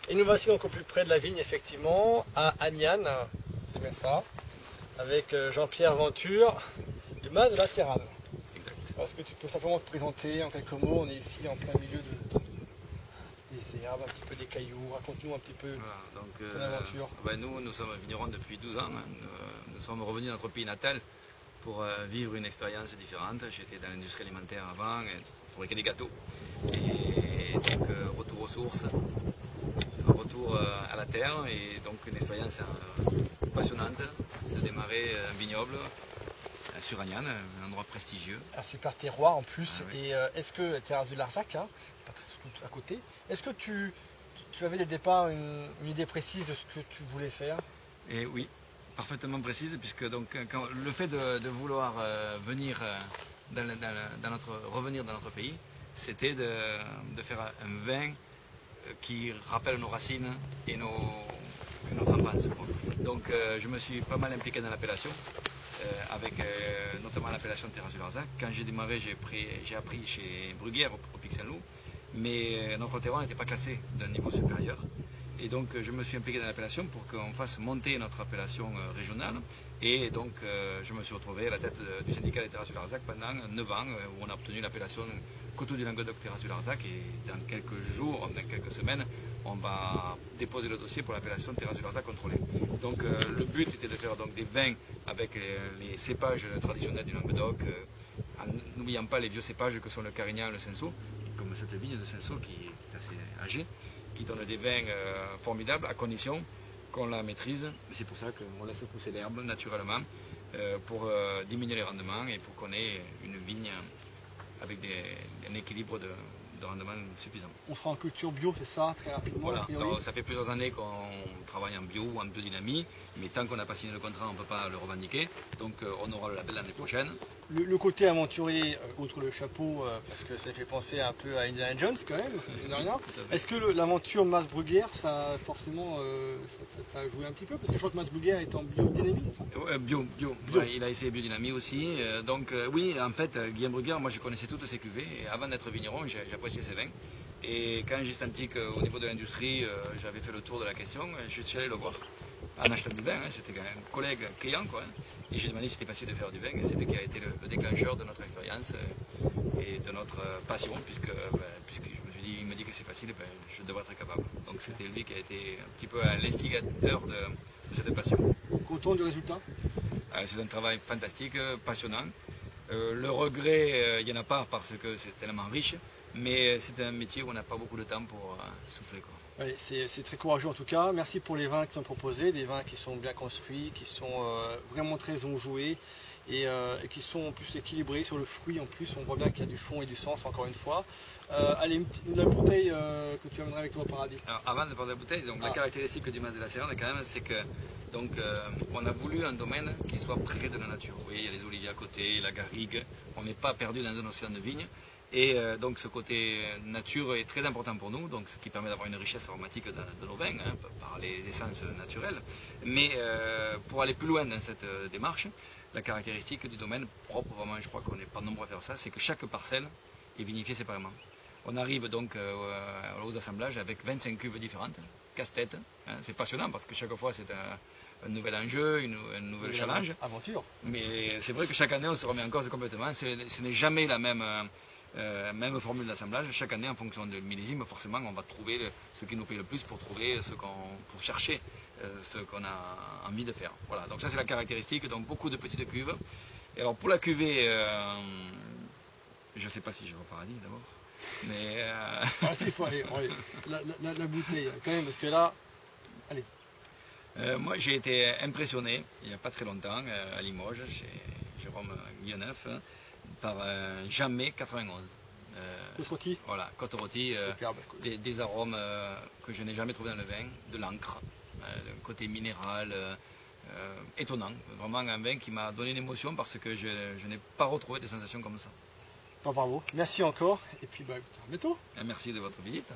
Et nous voici donc au plus près de la vigne, effectivement, à Agnan, c'est bien ça, avec Jean-Pierre Venture, du Mas de la Sérane. Exact. Est-ce que tu peux simplement te présenter en quelques mots? On est ici en plein milieu des herbes, un petit peu des cailloux. Raconte-nous un petit peu ton aventure. Nous sommes vignerons depuis 12 ans. Nous sommes revenus dans notre pays natal pour vivre une expérience différente. J'étais dans l'industrie alimentaire avant, fabriquer des gâteaux. Et donc retour aux sources, retour à la terre et donc une expérience passionnante de démarrer un vignoble sur Agnan, un endroit prestigieux. Un super terroir en plus. Ah, oui. Et est-ce que, terrasse du Larzac, hein, pas tout à côté, est-ce que tu avais dès le départ une idée précise de ce que tu voulais faire? Et oui, parfaitement précise, puisque donc, le fait de vouloir revenir dans notre pays, c'était de faire un vin qui rappelle nos racines et notre enfance. Donc je me suis pas mal impliqué dans l'appellation, avec notamment l'appellation Terrasse du Larzac. Quand j'ai démarré, j'ai appris chez Bruguière au Pic Saint-Loup, mais notre terroir n'était pas classé d'un niveau supérieur. Et donc je me suis impliqué dans l'appellation pour qu'on fasse monter notre appellation régionale. Et donc je me suis retrouvé à la tête du syndicat des Terrasses du Larzac pendant 9 ans, où on a obtenu l'appellation Coteaux du Languedoc Terrasses du Larzac. Et dans quelques jours, dans quelques semaines, on va déposer le dossier pour l'appellation Terrasses du Larzac contrôlée. Donc le but était de faire donc, des vins avec les cépages traditionnels du Languedoc, en n'oubliant pas les vieux cépages que sont le Carignan et le Cinsault, comme cette vigne de Cinsault qui est assez âgée, qui donne des vins formidables à condition qu'on la maîtrise. C'est pour ça qu'on laisse pousser l'herbe naturellement pour diminuer les rendements et pour qu'on ait une vigne avec un équilibre de rendement suffisant. On sera en culture bio, c'est ça, très rapidement? Voilà, alors, ça fait plusieurs années qu'on travaille en bio ou en biodynamie, mais tant qu'on n'a pas signé le contrat, on ne peut pas le revendiquer. Donc on aura le label l'année prochaine. Le côté aventurier, outre le chapeau, parce que ça fait penser un peu à Indiana Jones quand même, est-ce que l'aventure Mas Bruguière, ça forcément ça a joué un petit peu? Parce que je crois que Mas Bruguière est en biodynamie, c'est ça? Bio. Ouais, il a essayé biodynamie aussi. Oui, en fait, Guillaume Bruguière, moi je connaissais toutes ses cuvées. Et avant d'être vigneron, j'appréciais ses vins. Et quand j'ai senti qu'au niveau de l'industrie, j'avais fait le tour de la question, je suis allé le voir en achetant du vin. C'était un collègue client, quoi. Et j'ai demandé si c'était facile de faire du vin. Et c'est lui qui a été le déclencheur de notre expérience et de notre passion, puisque je me suis dit, il me dit que c'est facile, je devrais être capable. Donc c'était lui qui a été un petit peu l'instigateur de cette passion. Content du résultat? C'est un travail fantastique, passionnant. Le regret, il n'y en a pas parce que c'est tellement riche, mais c'est un métier où on n'a pas beaucoup de temps pour souffler, quoi. Oui, c'est très courageux en tout cas. Merci pour les vins qui sont proposés, des vins qui sont bien construits, qui sont vraiment très enjoués et qui sont en plus équilibrés sur le fruit. En plus, on voit bien qu'il y a du fond et du sens encore une fois. Allez, la bouteille que tu amèneras avec toi au paradis. Alors, avant de parler de la bouteille, donc, la caractéristique du Mas de la Sérane quand même, c'est que on a voulu un domaine qui soit près de la nature. Vous voyez, il y a les oliviers à côté, la garrigue, on n'est pas perdu dans un océan de vignes. Et donc ce côté nature est très important pour nous, donc ce qui permet d'avoir une richesse aromatique de nos vins, hein, par les essences naturelles. Mais pour aller plus loin dans cette démarche, la caractéristique du domaine propre, vraiment je crois qu'on n'est pas nombreux à faire ça, c'est que chaque parcelle est vinifiée séparément. On arrive donc aux assemblages avec 25 cuves différentes, casse-tête. Hein, c'est passionnant parce que chaque fois c'est un nouvel enjeu, un nouvel challenge. Aventure. Mais c'est vrai que chaque année on se remet en cause complètement, ce n'est jamais la même formule d'assemblage. Chaque année, en fonction de millésime, forcément, on va trouver ce qui nous paye le plus pour trouver pour chercher ce qu'on a envie de faire. Voilà. Donc ça, c'est la caractéristique. Donc beaucoup de petites cuves. Et alors pour la cuvée, je ne sais pas si je vais au paradis d'abord. Mais il faut aller. La bouteille, quand même, parce que là, allez. Moi, j'ai été impressionné il n'y a pas très longtemps à Limoges, chez Jérôme Guilleneuf, par Jamais 91. Côte rôtie. Voilà, côte rôtie, des arômes que je n'ai jamais trouvé dans le vin, de l'encre, un côté minéral étonnant. Vraiment un vin qui m'a donné une émotion parce que je n'ai pas retrouvé des sensations comme ça. Bravo, merci encore et puis à bientôt. Merci de votre visite.